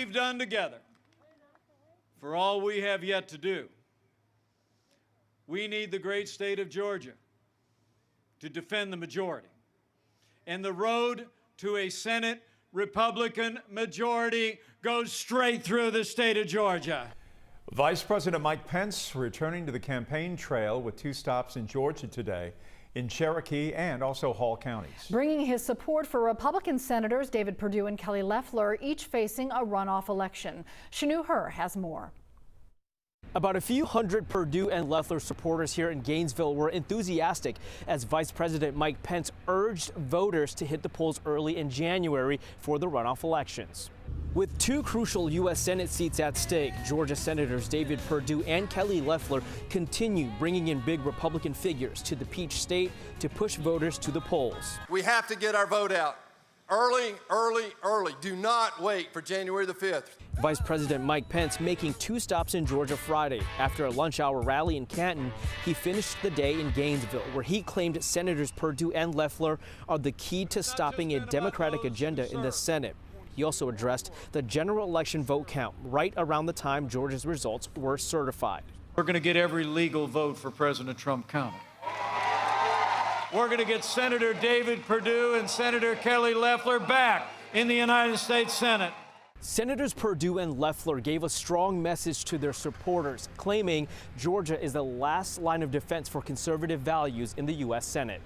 we've done together, for all we have yet to do, we need the great state of Georgia to defend the majority. And the road to a Senate Republican majority goes straight through the state of Georgia. Vice President Mike Pence returning to the campaign trail with 2 stops in Georgia today, in Cherokee and also Hall counties. Bringing his support for Republican Senators David Perdue and Kelly Loeffler, each facing a runoff election. Shanu Hur has more. About a few hundred Perdue and Loeffler supporters here in Gainesville were enthusiastic as Vice President Mike Pence urged voters to hit the polls early in January for the runoff elections. With 2 crucial U.S. Senate seats at stake, Georgia Senators David Perdue and Kelly Loeffler continue bringing in big Republican figures to the Peach State to push voters to the polls. We have to get our vote out. Early, early, early. Do not wait for January the 5th. Vice President Mike Pence making 2 stops in Georgia Friday. After a lunch hour rally in Canton, he finished the day in Gainesville, where he claimed Senators Perdue and Loeffler are the key to stopping a Democratic agenda in the Senate. He also addressed the general election vote count right around the time Georgia's results were certified. We're going to get every legal vote for President Trump counted. We're going to get Senator David Perdue and Senator Kelly Loeffler back in the United States Senate. Senators Perdue and Loeffler gave a strong message to their supporters, claiming Georgia is the last line of defense for conservative values in the U.S. Senate.